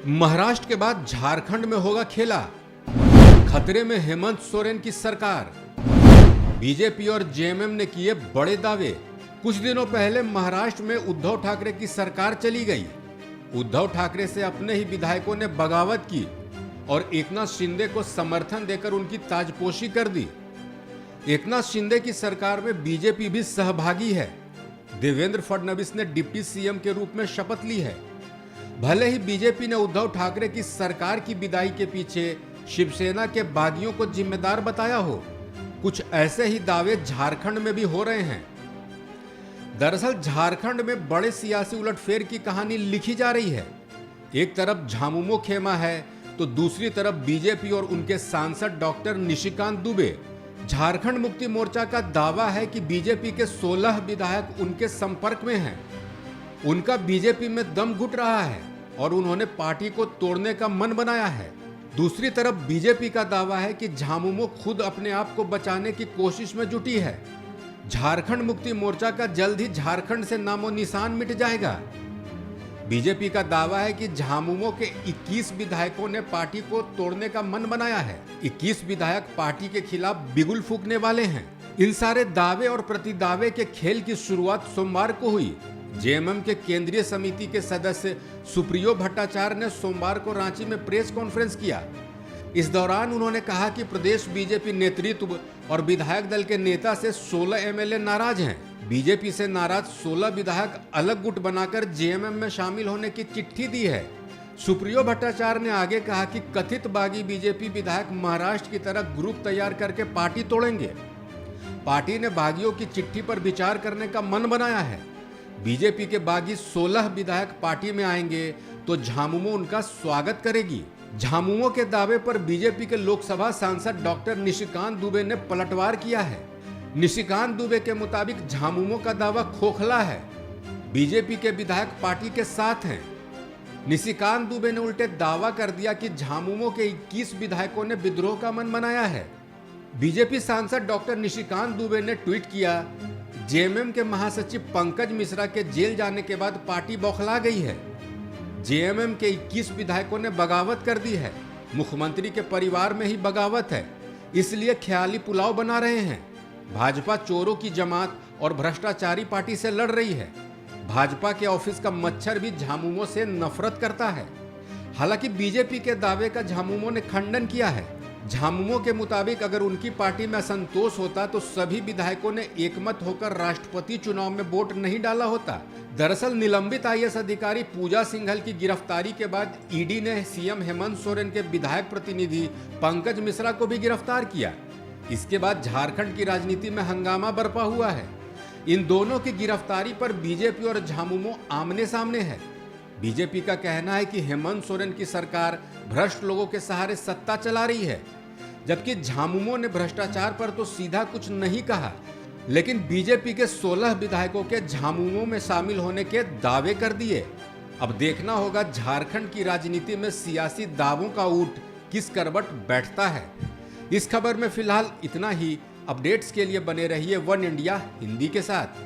महाराष्ट्र के बाद झारखंड में होगा खेला। खतरे में हेमंत सोरेन की सरकार। बीजेपी और जेएमएम ने किए बड़े दावे। कुछ दिनों पहले महाराष्ट्र में उद्धव ठाकरे की सरकार चली गई। उद्धव ठाकरे से अपने ही विधायकों ने बगावत की और एकनाथ शिंदे को समर्थन देकर उनकी ताजपोशी कर दी। एकनाथ शिंदे की सरकार में बीजेपी भी सहभागी है। देवेंद्र फडणवीस ने डिप्टी सीएम के रूप में शपथ ली है। भले ही बीजेपी ने उद्धव ठाकरे की सरकार की विदाई के पीछे शिवसेना के बागियों को जिम्मेदार बताया हो, कुछ ऐसे ही दावे झारखंड में भी हो रहे हैं। दरअसल झारखंड में बड़े सियासी उलटफेर की कहानी लिखी जा रही है। एक तरफ झामुमो खेमा है तो दूसरी तरफ बीजेपी और उनके सांसद डॉक्टर निशिकांत दुबे। झारखंड मुक्ति मोर्चा का दावा है कि बीजेपी के 16 विधायक उनके संपर्क में हैं। उनका बीजेपी में दम घुट रहा है और उन्होंने पार्टी को तोड़ने का मन बनाया है। दूसरी तरफ बीजेपी का दावा है कि झामुमो खुद अपने आप को बचाने की कोशिश में जुटी है। झारखंड मुक्ति मोर्चा का जल्द ही झारखंड से नामो निशान मिट जाएगा। बीजेपी का दावा है कि झामुमो के 21 विधायकों ने पार्टी को तोड़ने का मन बनाया है। 21 विधायक पार्टी के खिलाफ बिगुल फूंकने वाले हैं। इन सारे दावे और प्रतिदावे के खेल की शुरुआत सोमवार को हुई। जेएमएम के केंद्रीय समिति के सदस्य सुप्रियो भट्टाचार्य ने सोमवार को रांची में प्रेस कॉन्फ्रेंस किया। इस दौरान उन्होंने कहा कि प्रदेश बीजेपी नेतृत्व और विधायक दल के नेता से 16 एमएलए नाराज हैं। बीजेपी से नाराज 16 विधायक अलग गुट बनाकर जेएमएम में शामिल होने की चिट्ठी दी है। सुप्रियो भट्टाचार्य ने आगे कहा कि कथित बागी बीजेपी विधायक महाराष्ट्र की तरह ग्रुप तैयार करके पार्टी तोड़ेंगे। पार्टी ने बागियों की चिट्ठी पर विचार करने का मन बनाया है। बीजेपी के बागी 16 विधायक पार्टी में आएंगे तो झामुमो उनका स्वागत करेगी। झामुमो के दावे पर बीजेपी के लोकसभा सांसद डॉक्टर निशिकांत दुबे ने पलटवार किया है। निशिकांत दुबे के मुताबिक झामुमो का दावा खोखला है। बीजेपी के विधायक पार्टी के साथ हैं। निशिकांत दुबे ने उल्टे दावा कर दिया कि झामुमो के 21 विधायकों ने विद्रोह का मन बनाया है। बीजेपी सांसद डॉक्टर निशिकांत दुबे ने ट्वीट किया, जेएमएम के महासचिव पंकज मिश्रा के जेल जाने के बाद पार्टी बौखला गई है। जेएमएम के 21 विधायकों ने बगावत कर दी है। मुख्यमंत्री के परिवार में ही बगावत है, इसलिए ख्याली पुलाव बना रहे हैं। भाजपा चोरों की जमात और भ्रष्टाचारी पार्टी से लड़ रही है। भाजपा के ऑफिस का मच्छर भी झामुमो से नफरत करता है। हालांकि बीजेपी के दावे का झामुमो ने खंडन किया है। झामुमो के मुताबिक अगर उनकी पार्टी में असंतोष होता तो सभी विधायकों ने एकमत होकर राष्ट्रपति चुनाव में वोट नहीं डाला होता। दरअसल निलंबित आईएएस अधिकारी पूजा सिंघल की गिरफ्तारी के बाद ईडी ने सीएम हेमंत सोरेन के विधायक प्रतिनिधि पंकज मिश्रा को भी गिरफ्तार किया। इसके बाद झारखंड की राजनीति में हंगामा बरपा हुआ है। इन दोनों की गिरफ्तारी पर बीजेपी और झामुमो आमने सामने है। बीजेपी का कहना है कि हेमंत सोरेन की सरकार भ्रष्ट लोगों के सहारे सत्ता चला रही है, जबकि झामुमो ने भ्रष्टाचार पर तो सीधा कुछ नहीं कहा, लेकिन बीजेपी के 16 विधायकों के झामुमो में शामिल होने के दावे कर दिए। अब देखना होगा झारखंड की राजनीति में सियासी दावों का ऊंट किस करवट बैठता है। इस खबर में फिलहाल इतना ही। अपडेट्स के लिए बने रहिए वन इंडिया हिंदी के साथ।